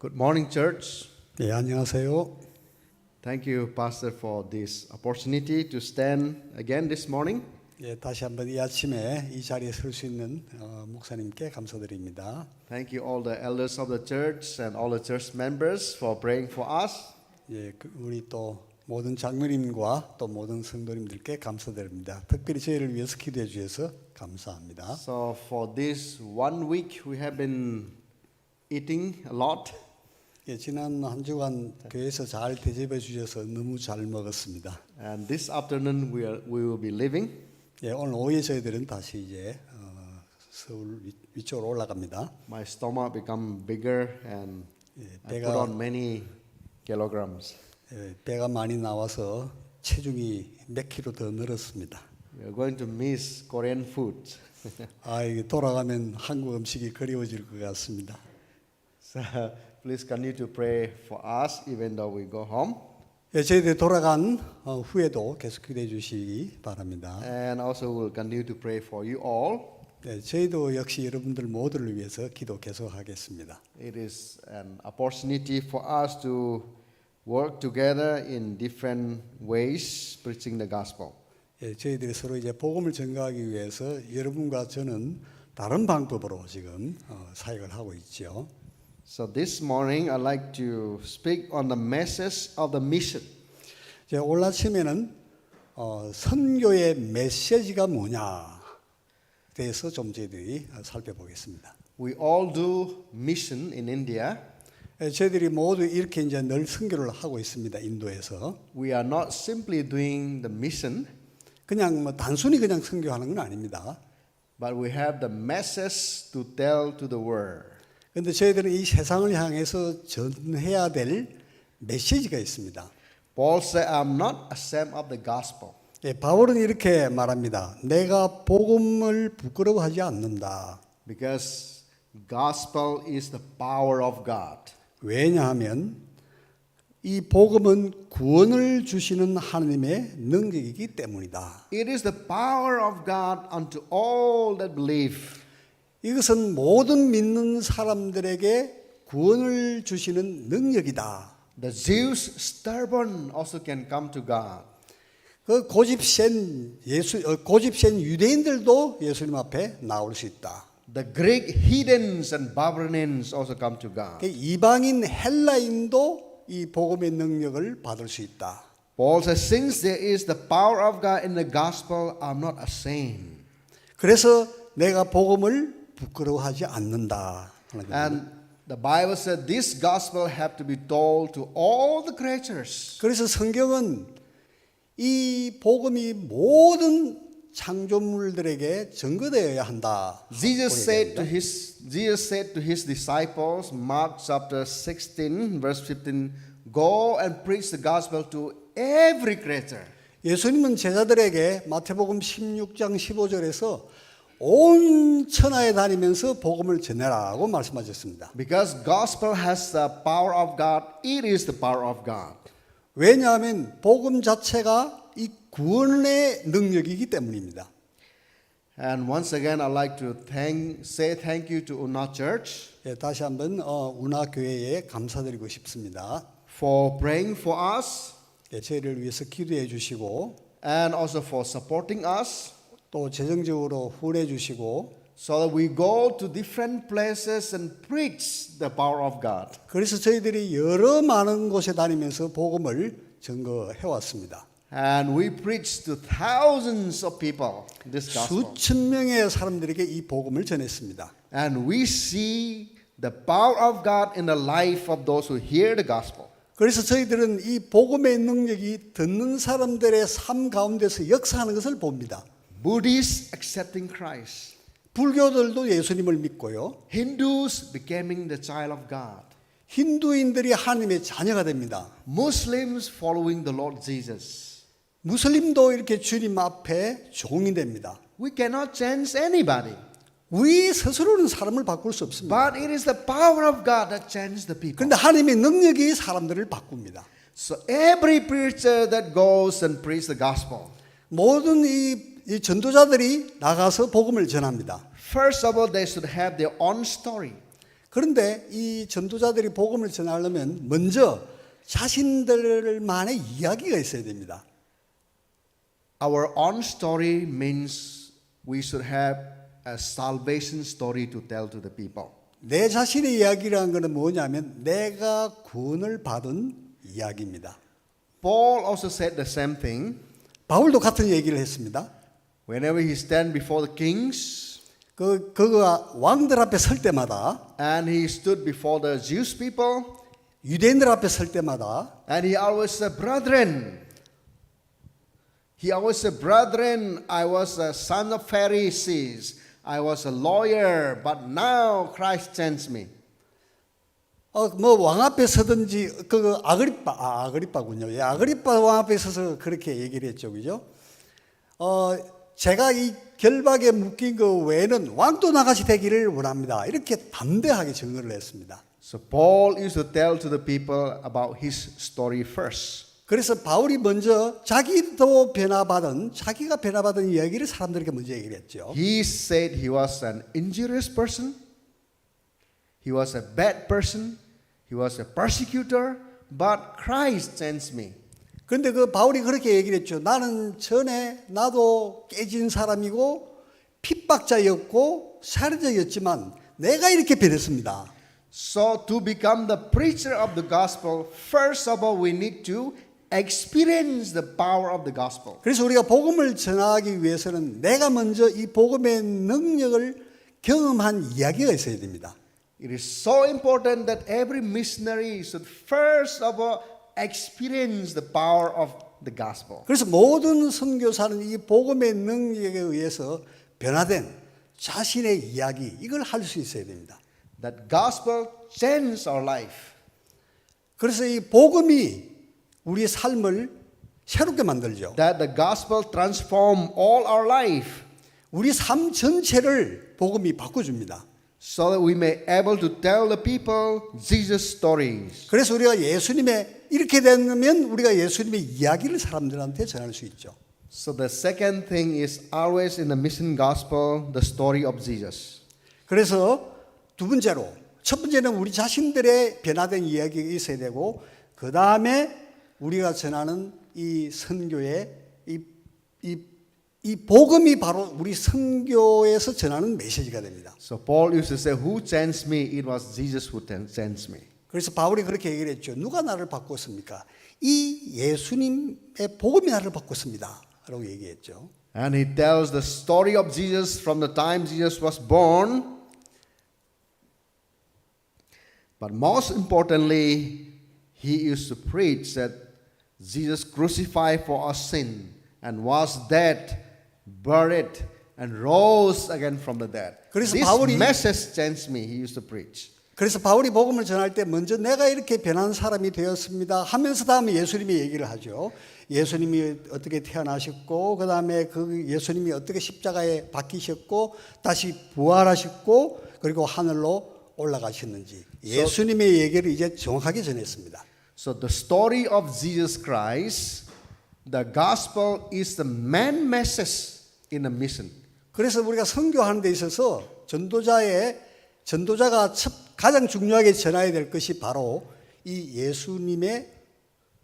Good morning, church. 네, 안녕하세요. Thank you, Pastor, for this opportunity to stand again this morning. 예, 다시 한번 이 아침에 이 자리에 설 수 있는 목사님께 감사드립니다. Thank you, all the elders of the church and all the church members for praying for us. 예, 우리 또 모든 장로님과 또 모든 성도님들께 감사드립니다. 특별히 저희를 위해서 기도해 주셔서 감사합니다. So for this 1 week, we have been eating a lot. 예, 지난 한 주간 교회에서 잘 대접해 주셔서 너무 잘 먹었습니다. And this afternoon, we will be leaving. 예, 오늘 오후에 저희들은 다시 이제 서울 위쪽으로 올라갑니다. My stomach become bigger and I put on many kilograms. 예, 배가 많이 나와서 체중이 몇 킬로 더 늘었습니다. We are going to miss Korean food. 이게 돌아가면 한국 음식이 그리워질 것 같습니다. So please continue to pray for us even though we go home. 예, 저희들 돌아간 후에도 계속 기도해 주시기 바랍니다. And also we'll continue to pray for you all. 네, 저희도 역시 여러분들 모두를 위해서 기도 계속하겠습니다. It is an opportunity for us to work together in different ways preaching the gospel. 예, 저희들이 서로 이제 복음을 전가하기 위해서 여러분과 저는 다른 방법으로 지금 사역을 하고 있죠. So this morning I'd like to speak on the message of the mission. 오늘 아침에는 선교의 메시지가 뭐냐 대해서 좀 저희들이 살펴보겠습니다. We all do mission in India. 예, 저희들이 모두 이렇게 이제 늘 선교를 하고 있습니다. 인도에서. We are not simply doing the mission, 그냥 단순히 그냥 선교하는 건 아닙니다. but we have the message to tell to the world. 그런데 저희들은 이 세상을 향해서 전해야 될 메시지가 있습니다. Paul said, I'm not ashamed of the gospel. 예, 바울은 이렇게 말합니다. 내가 복음을 부끄러워하지 않는다. Because gospel is the power of God. 왜냐하면 이 복음은 구원을 주시는 하나님의 능력이기 때문이다. It is the power of God unto all that believe. 이것은 모든 믿는 사람들에게 구원을 주시는 능력이다. The Jews stubborn also can come to God. 그 고집센 유대인들도 예수님 앞에 나올 수 있다. The Greek heathens and barbarians also come to God. 이방인 헬라인도 이 복음의 능력을 받을 수 있다. Paul says, since there is the power of God in the gospel, I'm not ashamed. 그래서 내가 복음을 부끄러워하지 않는다. And the Bible said this gospel have to be told to all the creatures. 그래서 성경은 이 복음이 모든 창조물들에게 전거되어야 한다. Jesus said to his disciples, Mark chapter 16, verse 15, go and preach the gospel to every creature. 예수님은 제자들에게 마태복음 16장 15절에서 온 천하에 다니면서 복음을 전해라고 말씀하셨습니다. Because gospel has the power of God, it is the power of God. 왜냐하면 복음 자체가 이 구원의 능력이기 때문입니다. And once again, I'd like to say thank you to Una Church 예, 다시 한번 운하 교회에 감사드리고 싶습니다. for praying for us 예, 저희를 위해서 기도해 주시고 and also for supporting us 또 재정적으로 후원해 주시고 so that we go to different places and preach the power of God. 그래서 저희들이 여러 많은 곳에 다니면서 복음을 증거해 왔습니다. And we preach to thousands of people this gospel. 수천 명의 사람들에게 이 복음을 전했습니다. And we see the power of God in the life of those who hear the gospel. 그래서 저희들은 이 복음의 능력이 듣는 사람들의 삶 가운데서 역사하는 것을 봅니다. Buddhists accepting Christ. 불교들도 예수님을 믿고요. Hindus becoming the child of God. 힌두인들이 하나님의 자녀가 됩니다. Muslims following the Lord Jesus. 무슬림도 이렇게 주님 앞에 종이 됩니다. We cannot change anybody. 우리 스스로는 사람을 바꿀 수 없습니다. But it is the power of God that changes the people. 그런데 하나님의 능력이 사람들을 바꿉니다. So every preacher that goes and preach the gospel. 모든 이 전도자들이 나가서 복음을 전합니다. First of all, they should have their own story. 그런데 이 전도자들이 복음을 전하려면 먼저 자신들만의 이야기가 있어야 됩니다. Our own story means we should have a salvation story to tell to the people. 내 자신의 이야기라는 것은 뭐냐면 내가 구원을 받은 이야기입니다. Paul also said the same thing. 바울도 같은 얘기를 했습니다. Whenever he stand before the kings 그가 왕들 앞에 설 때마다 and he stood before the Jewish people 유대인들 앞에 설 때마다 and he always said, brethren. He always said, brethren, I was a son of Pharisees. I was a lawyer, but now Christ sends me. 뭐 왕 앞에 서든지 그 아그리빠군요. 예, 아그리빠 왕 앞에 서서 그렇게 얘기를 했죠, 그죠? 제가 이 결박에 묶인 그 외에는 왕도 나같이 되기를 원합니다. 이렇게 담대하게 증거를 했습니다. So Paul used to tell to the people about his story first. 그래서 바울이 먼저 자기가 변화받은 이야기를 사람들에게 먼저 얘기를 했죠. He said he was an injurious person. He was a bad person. He was a persecutor. But Christ sends me. 그런데 그 바울이 그렇게 얘기를 했죠. 나도 깨진 사람이고 핍박자였고 살인자였지만 내가 이렇게 변했습니다. So to become the preacher of the gospel, first of all we need to experience the power of the gospel. 그래서 우리가 복음을 전하기 위해서는 내가 먼저 이 복음의 능력을 경험한 이야기가 있어야 됩니다. It is so important that every missionary should first of all experience the power of the gospel. 그래서 모든 선교사는 이 복음의 능력에 의해서 변화된 자신의 이야기 이걸 할 수 있어야 됩니다. That gospel changed our life. 그래서 이 복음이 우리의 삶을 새롭게 만들죠. That the gospel transform all our life. 우리 삶 전체를 복음이 바꿔줍니다. So that we may able to tell the people Jesus stories. 그래서 우리가 이렇게 되면 우리가 예수님의 이야기를 사람들한테 전할 수 있죠. So the second thing is always in the mission gospel the story of Jesus. 그래서 두 번째로 첫 번째는 우리 자신들의 변화된 이야기가 있어야 되고 그 다음에 우리가 전하는 이 선교의 이 복음이 바로 우리 선교에서 전하는 메시지가 됩니다. So Paul used to say, "Who sends me? It was Jesus who sends me." 그래서 바울이 그렇게 얘기를 했죠. 누가 나를 바꿨습니까? 이 예수님의 복음이 나를 바꿨습니다. 라고 얘기했죠. And he tells the story of Jesus from the time Jesus was born. But most importantly, he used to preach that Jesus crucified for our sin and was dead, buried, and rose again from the dead. 그래서 This 바울이 message changed me. He used to preach. 그래서 바울이 복음을 전할 때 먼저 내가 이렇게 변한 사람이 되었습니다 하면서 다음에 예수님의 얘기를 하죠. 예수님이 어떻게 태어나셨고 그 다음에 그 예수님이 어떻게 십자가에 박히셨고 다시 부활하셨고 그리고 하늘로 올라가셨는지 예수님의 얘기를 이제 정확하게 전했습니다. So the story of Jesus Christ, the gospel is the main message in a mission. 그래서 우리가 선교하는 데 있어서 전도자가 가장 중요하게 전해야 될 것이 바로 이 예수님의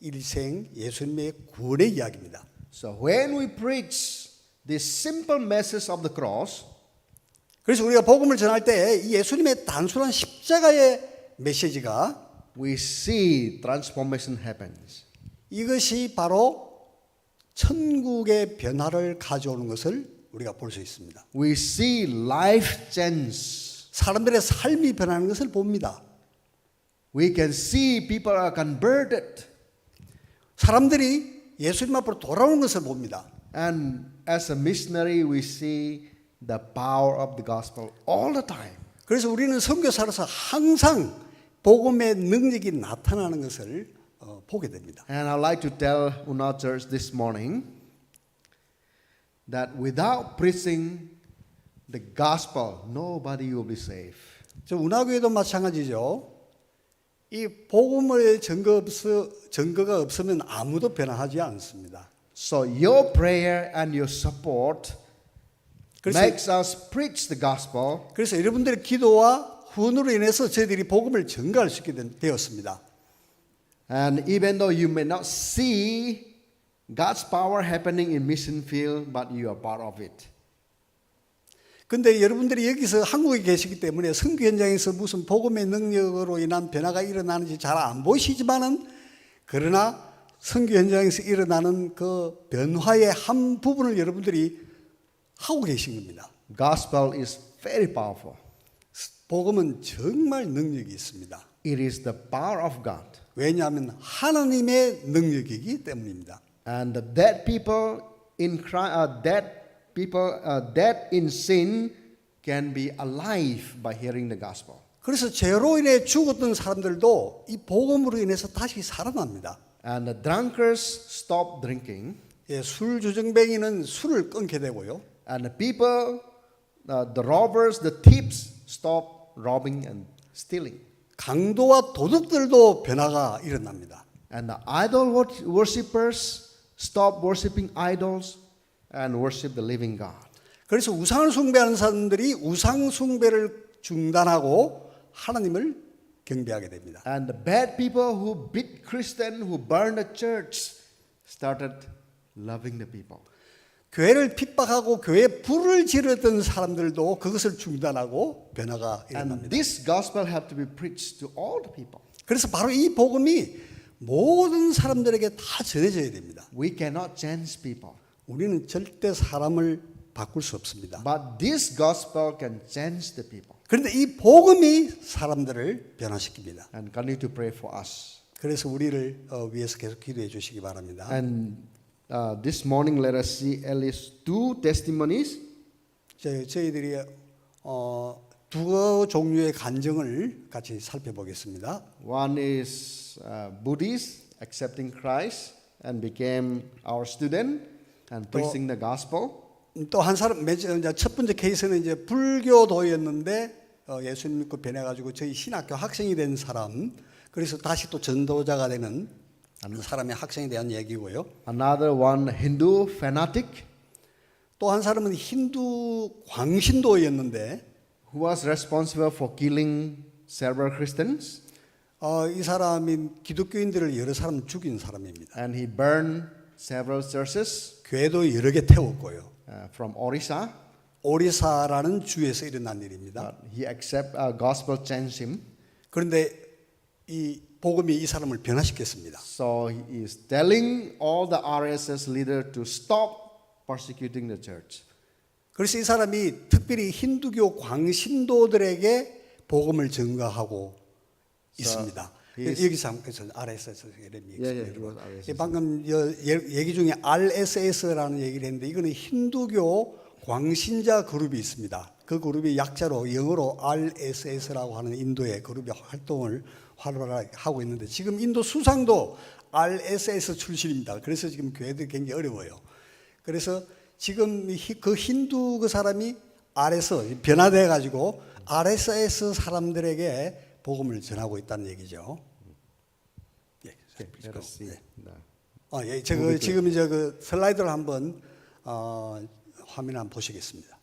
일생, 예수님의 구원의 이야기입니다. So when we preach this simple message of the cross, 그래서 우리가 복음을 전할 때 이 예수님의 단순한 십자가의 메시지가 we see transformation happens. 이것이 바로 천국의 변화를 가져오는 것을 우리가 볼 수 있습니다. We see life change. 사람들의 삶이 변하는 것을 봅니다. We can see people are converted. 사람들이 예수님 앞으로 돌아오는 것을 봅니다. And as a missionary, we see the power of the gospel all the time. 그래서 우리는 선교사로서 항상 복음의 능력이 나타나는 것을 보게 됩니다. And I'd like to tell Una Church this morning that without preaching the gospel, nobody will be saved. 저 운하교회도 마찬가지죠. 이 복음의 증거가 없으면 아무도 변화하지 않습니다. So your prayer and your support makes us preach the gospel. 그래서 여러분들의 기도와 후원으로 인해서 저희들이 복음을 전가할 수 있게 되었습니다. And even though you may not see God's power happening in mission field, but you are part of it. 근데 여러분들이 여기서 한국에 계시기 때문에 선교 현장에서 무슨 복음의 능력으로 인한 변화가 일어나는지 잘 안 보이시지만은 그러나 선교 현장에서 일어나는 그 변화의 한 부분을 여러분들이 하고 계신 겁니다. Gospel is very powerful. 복음은 정말 능력이 있습니다. It is the power of God. 왜냐하면 하나님의 능력이기 때문입니다. And the dead people dead in sin can be alive by hearing the gospel. 그래서 죄로 인해 죽었던 사람들도 이 복음으로 인해서 다시 살아납니다. And the drunkards stop drinking. 예, 술 주정뱅이는 술을 끊게 되고요. And the people, the robbers, the thieves stop robbing and stealing. 강도와 도둑들도 변화가 일어납니다. And the idol worshippers stop worshiping idols and worship the living God. 그래서 우상을 숭배하는 사람들이 우상 숭배를 중단하고 하나님을 경배하게 됩니다. And the bad people who beat Christians, who burned the church, started loving the people. 교회를 핍박하고 교회에 불을 지르던 사람들도 그것을 중단하고 변화가 And 일어납니다. this gospel have to be preached to all the people. 그래서 바로 이 복음이 모든 사람들에게 다 전해져야 됩니다. We cannot change people, 우리는 절대 사람을 바꿀 수 없습니다. but this gospel can change the people. 그런데 이 복음이 사람들을 변화시킵니다. And continue to pray for us. 그래서 우리를 위해서 계속 기도해 주시기 바랍니다. And this morning, let us see at least two testimonies. 저희들이 두 종류의 간증을 같이 살펴보겠습니다. One is Buddhist accepting Christ and became our student and preaching the gospel. 또 한 사람 첫 번째 케이스는 이제 불교도였는데 예수님 믿고 변해가지고 저희 신학교 학생이 된 사람, 그래서 다시 또 전도자가 되는 사람의 학생에 대한 얘기고요. Another one Hindu fanatic 또 한 사람은 힌두 광신도였는데 who was responsible for killing several Christians. 이 사람이 기독교인들을 여러 사람 죽인 사람입니다. And he burned several churches 교회도 여러 개 태웠고요. from Orissa. 오리사라는 주에서 일어난 일입니다. He accept gospel changed him. 그런데 이 복음이 이 사람을 변화시켰습니다. So he is telling all the RSS leader to stop persecuting the church. 그래서 이 사람이 특별히 힌두교 광신도들에게 복음을 전가하고 있습니다. 여기서 RSS 얘기했습니다. 방금 얘기 중에 RSS라는 얘기를 했는데 이거는 힌두교 광신자 그룹이 있습니다. 그 그룹이 약자로 영어로 RSS라고 하는 인도의 그룹이 활동을 활발하게 하고 있는데 지금 인도 수상도 RSS 출신입니다. 그래서 지금 교회들이 굉장히 어려워요. 그래서 지금 그 힌두 그 사람이 R에서 변화돼 가지고 RSS 사람들에게 복음을 전하고 있다는 얘기죠. 예, Let us see. 예, 지금 이제 그 슬라이드를 한번 화면 한번 보시겠습니다.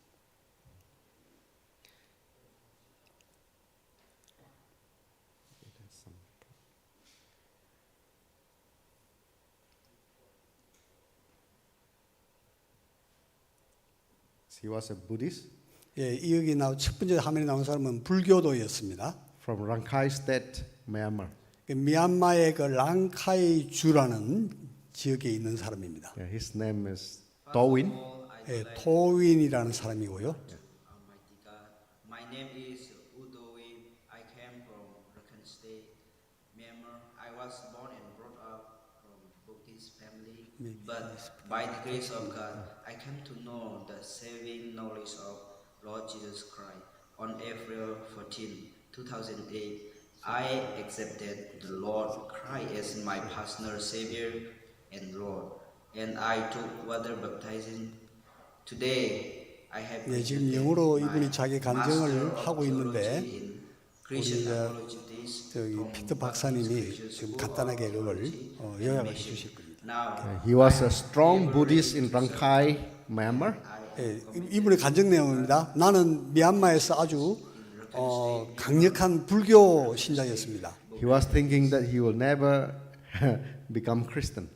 He was a Buddhist 예, 여기 첫 번째 화면에 나온 사람은 불교도였습니다. from Rakhine State, Myanmar. 미얀마의 그 랑카이 주라는 지역에 있는 사람입니다. Yeah, his name is Towin. 예, 토윈이라는 사람이고요. Almighty God, my name is Udowin. I came from Rakhine State, Myanmar. I was born and brought up from Buddhist family, but by the grace of God, I came to know the saving knowledge of Lord Jesus Christ. On April 14, 2008, I accepted the Lord Christ as my personal Savior and Lord, and I took water baptism. Today, I have 네, 지금 영어로 이분이 자기 간증을 Master of 하고 있는데 Theology in Christian 우리 Apologetics 저기 from 피터 박사님이 지금 간단하게 그걸 요약을 해주실 겁니다. Now, He was a strong Buddhist in Rakhine, Myanmar. 예, 이분의 간증 내용입니다. 나는 미얀마에서 아주 State. 강력한 불교 신자였습니다. He was thinking that he will never become Christian.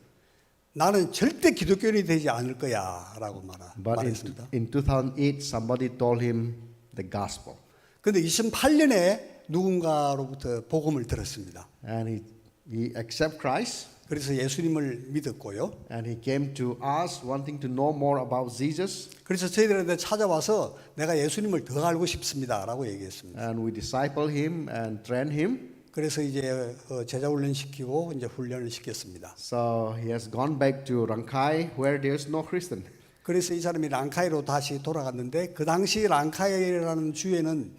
나는 절대 기독교인이 되지 않을 거야라고 But 말했습니다. in 2008, somebody told him the gospel. 그런데 2008년에 누군가로부터 복음을 들었습니다. And he accepted Christ. 그래서 예수님을 믿었고요. And he came to us wanting to know more about Jesus. 그래서 저희들한테 찾아와서 내가 예수님을 더 알고 싶습니다라고 얘기했습니다. And we discipled him and trained him. 그래서 이제 제자 훈련 시키고 이제 훈련을 시켰습니다. So he has gone back to Rangkai where there is no Christian. 그래서 이 사람이 랑카이로 다시 돌아갔는데 그 당시 랑카이라는 주에는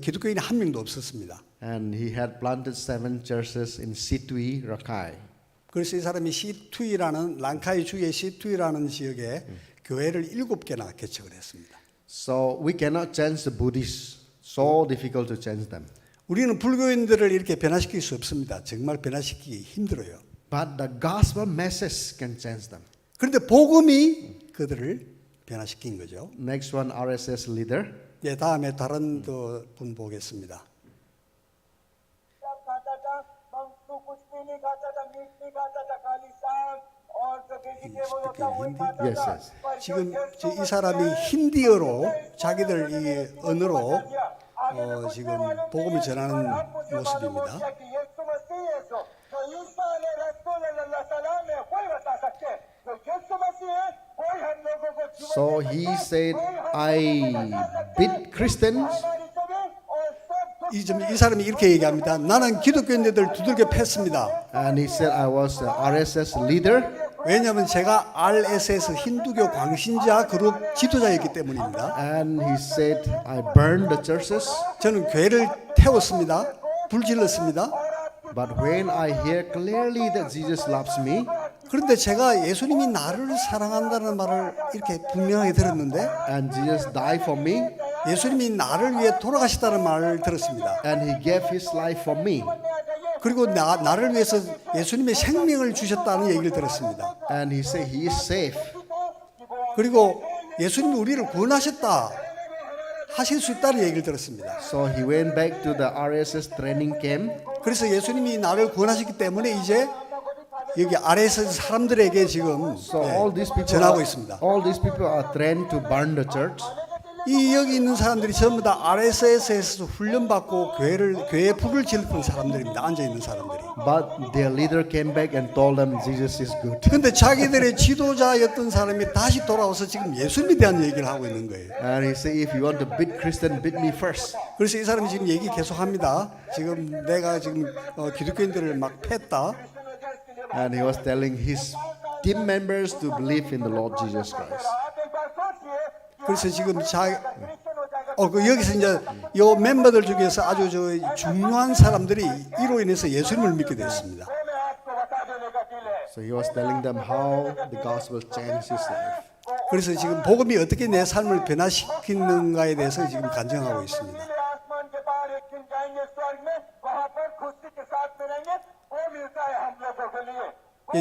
기독교인이 한 명도 없었습니다. And he had planted 7 churches in Situi, Rakhine. 그래서 이 사람이 시투이라는 랑카이 주의 시투이라는 지역에 교회를 7개나 개척을 했습니다. So we cannot change the Buddhists. So difficult to change them. 우리는 불교인들을 이렇게 변화시킬 수 없습니다. 정말 변화시키기 힘들어요. But the gospel message can change them. 그런데 복음이 그들을 변화시킨 거죠. Next one, RSS leader. 예, 다음에 다른 분 보겠습니다. Yes, yes. 지금 이 사람이 힌디어로 자기들 이 언어로 지금 복음을 전하는 모습입니다. So he said, I beat Christians. 이 사람이 이렇게 얘기합니다. 나는 기독교인들 두들겨 팼습니다. And he said, I was the RSS leader. 왜냐하면 제가 RSS 힌두교 광신자 그룹 지도자였기 때문입니다. And he said, I burned the churches. 저는 교회를 태웠습니다. 불질렀습니다. But when I hear clearly that Jesus loves me, 그런데 제가 예수님이 나를 사랑한다는 말을 이렇게 분명하게 들었는데 and Jesus died for me, 예수님이 나를 위해 돌아가셨다는 말을 들었습니다. and he gave his life for me, 그리고 나를 위해서 예수님의 생명을 주셨다는 얘기를 들었습니다. and he said he is safe. 그리고 예수님이 우리를 구원하셨다 하실 수 있다는 얘기를 들었습니다. So he went back to the RSS training camp. 그래서 예수님이 나를 구원하셨기 때문에 이제 여기 RSS 사람들에게 지금 So all these people, 전하고 있습니다. all these people are trained to burn the church. 이 여기 있는 사람들이 전부 다 RSS에서 훈련받고 교회에 불을 지르는 사람들입니다. 앉아 있는 사람들이. But their leader came back and told them Jesus is good. 근데 자기들의 지도자였던 사람이 다시 돌아와서 지금 예수님에 대한 얘기를 하고 있는 거예요. And he said, if you want to beat Christian, beat me first. 그래서 이 사람이 지금 얘기 계속합니다. 지금 내가 지금 기독교인들을 막 팼다. And he was telling his team members to believe in the Lord Jesus Christ. 그래서 지금 여기서 이제 요 멤버들 중에서 아주 중요한 사람들이 이로 인해서 예수님을 믿게 됐습니다. So he was telling them how the gospel changed his life. 그래서 지금 복음이 어떻게 내 삶을 변화시키는가에 대해서 지금 간증하고 있습니다.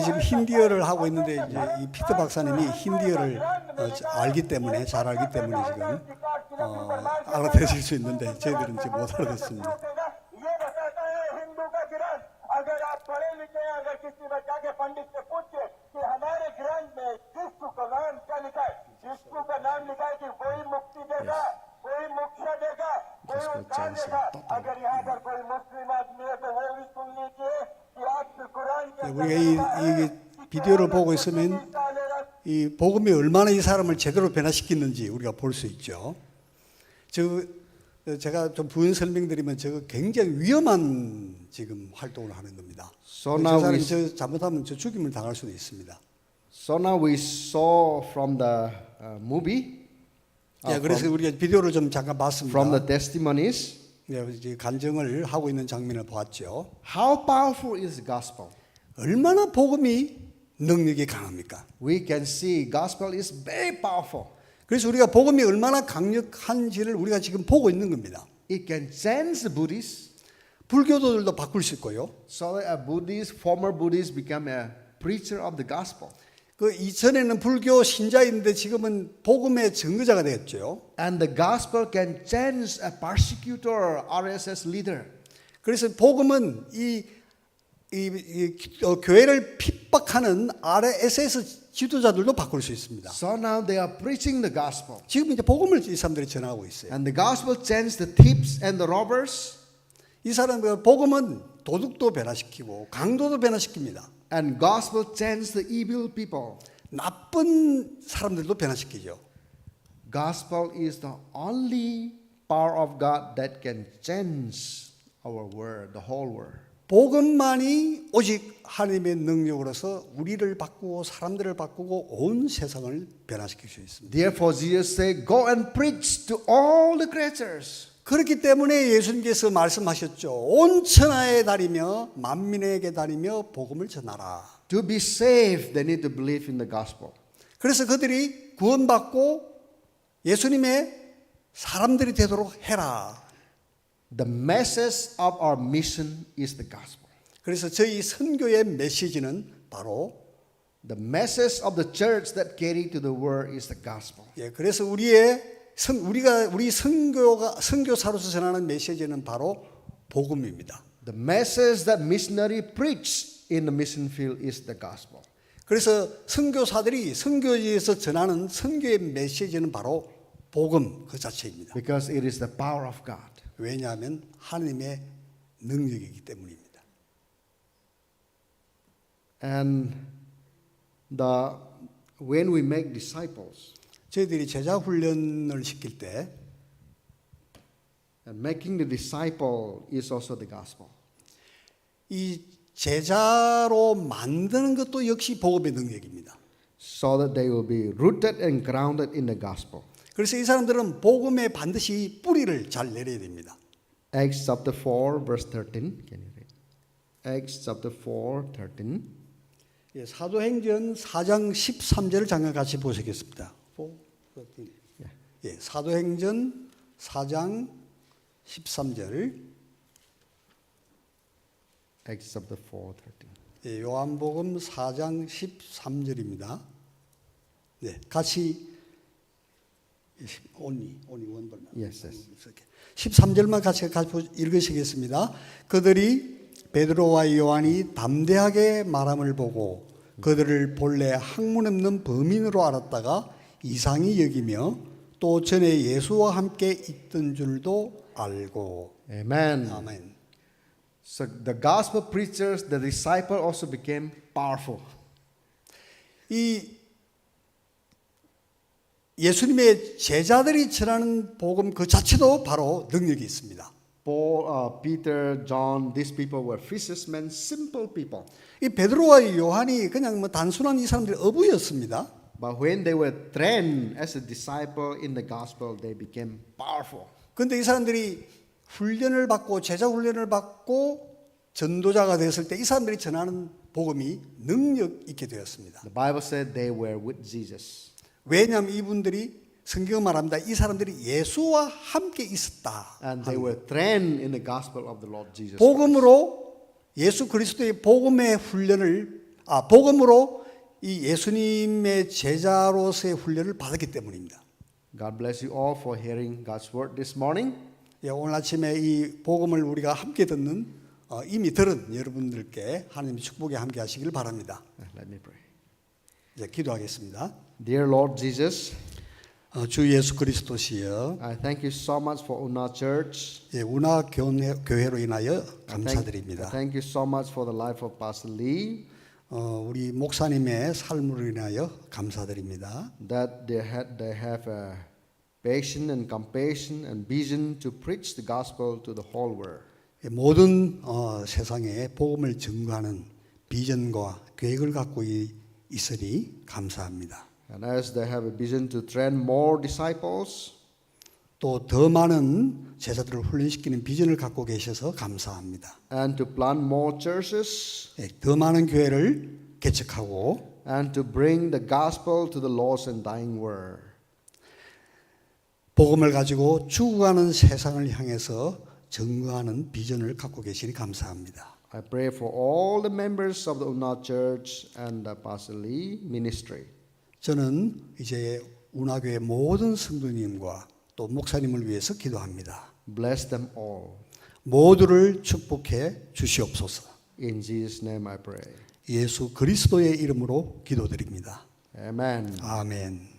지금 힌디어를 하고 있는데 이제 이 피터 박사님이 힌디어를 알기 때문에 잘 알기 때문에 지금 알아들으실 수 있는데 저희들은 지금 못 알아듣습니다. 우리가 이 비디오를 보고 있으면 이 복음이 얼마나 이 사람을 제대로 변화시키는지 우리가 볼 수 있죠. 제가 좀 부연 설명드리면 저거 굉장히 위험한 지금 활동을 하는 겁니다. So 저 now 사람이 we, 잘못하면 저 죽임을 당할 수도 있습니다. so now we saw from the movie, 그래서 우리가 비디오를 좀 잠깐 봤습니다. from the testimonies, 이제 간증을 하고 있는 장면을 보았죠. how powerful is the gospel? 얼마나 복음이 능력이 강합니까? We can see gospel is very powerful. 그래서 우리가 복음이 얼마나 강력한지를 우리가 지금 보고 있는 겁니다. It can change the Buddhists. 불교도들도 바꿀 수 있고요. So that a Buddhist, former Buddhist become a preacher of the gospel. 그 이전에는 불교 신자인데 지금은 복음의 증거자가 되었죠. And the gospel can change a persecutor or RSS leader. 그래서 복음은 교회를 핍박하는 RSS 지도자들도 바꿀 수 있습니다. So now they are preaching the gospel. 지금 이제 복음을 이 사람들이 전하고 있어요. And the gospel changed the thieves and the robbers. 이 사람들 복음은 도둑도 변화시키고 강도도 변화시킵니다. And gospel changed the evil people. 나쁜 사람들도 변화시키죠. Gospel is the only power of God that can change our world, the whole world. 복음만이 오직 하나님의 능력으로서 우리를 바꾸고 사람들을 바꾸고 온 세상을 변화시킬 수 있습니다. Therefore Jesus said, go and preach to all the creatures. 그렇기 때문에 예수님께서 말씀하셨죠. 온 천하에 다니며 만민에게 다니며 복음을 전하라. To be saved, they need to believe in the gospel. 그래서 그들이 구원받고 예수님의 사람들이 되도록 해라. The message of our mission is the gospel. 그래서 저희 선교의 메시지는 바로 The message of the church that carry to the world is the gospel. 그래서 우리 선교사로서 전하는 메시지는 바로 복음입니다. The message that missionary preach in the mission field is the gospel. 그래서 선교사들이 선교지에서 전하는 선교의 메시지는 바로 복음 그 자체입니다. Because it is the power of God. 왜냐하면 하나님의 능력이기 때문입니다. And when we make disciples, 저희들이 제자 훈련을 시킬 때 and making the disciple is also the gospel. 이 제자로 만드는 것도 역시 복음의 능력입니다. So that they will be rooted and grounded in the gospel. 그래서 이 사람들은 복음에 반드시 뿌리를 잘 내려야 됩니다. Acts chapter 4 verse 13. Can you read? Acts chapter 4 13. 사도행전 4장 13절을 잠깐 같이 보시겠습니다. 사도행전 4장 13절. Acts chapter 4 13. 요한복음 4장 13절입니다. 네, 같이 only one verse. Yes, yes. 13절만 같이 읽으시겠습니다. 그들이 베드로와 요한이 담대하게 말함을 보고 그들을 본래 학문 없는 범인으로 알았다가 이상히 여기며 또 전에 예수와 함께 있던 줄도 알고. Amen. 아멘. So the gospel preachers, the disciple also became powerful. 이 예수님의 제자들이 전하는 복음 그 자체도 바로 능력이 있습니다. Paul, Peter, John, these people were fishermen, simple people. 이 베드로와 요한이 그냥 뭐 단순한 이 사람들이 어부였습니다. But when they were trained as a disciple in the gospel, they became powerful. 그런데 이 사람들이 훈련을 받고 제자 훈련을 받고 전도자가 됐을 때 이 사람들이 전하는 복음이 능력 있게 되었습니다. The Bible said they were with Jesus. 왜냐하면 이분들이 성경을 말합니다. 이 사람들이 예수와 함께 있었다. And they were trained in the gospel of the Lord Jesus. 복음으로 예수 그리스도의 복음의 훈련을 복음으로 이 예수님의 제자로서의 훈련을 받았기 때문입니다. God bless you all for hearing God's word this morning. 오늘 아침에 이 복음을 우리가 함께 듣는 이미 들은 여러분들께 하나님의 축복이 함께 하시길 바랍니다. Let me pray. 이제 기도하겠습니다. Dear Lord Jesus, 주 예수 그리스도시여, I thank you so much for Una Church. 운하 교회로 인하여 I 감사드립니다. thank you so much for the life of Pastor Lee. 우리 목사님의 삶으로 인하여 감사드립니다. That they have a passion and compassion and vision to preach the gospel to the whole world. 모든 세상에 복음을 증거하는 비전과 계획을 갖고 있으니 감사합니다. And as they have a vision to train more disciples, 또 더 많은 제자들을 훈련시키는 비전을 갖고 계셔서 감사합니다. and to plant more churches, 더 많은 교회를 개척하고 and to bring the gospel to the lost and dying world. 복음을 가지고 죽어가는 세상을 향해서 증거하는 비전을 갖고 계시니 감사합니다. I pray for all the members of the Una Church and the Pastor Lee ministry. 저는 이제 운하교회 모든 성도님과 또 목사님을 위해서 기도합니다. Bless them all. 모두를 축복해 주시옵소서. In Jesus' name I pray. 예수 그리스도의 이름으로 기도드립니다. Amen. 아멘.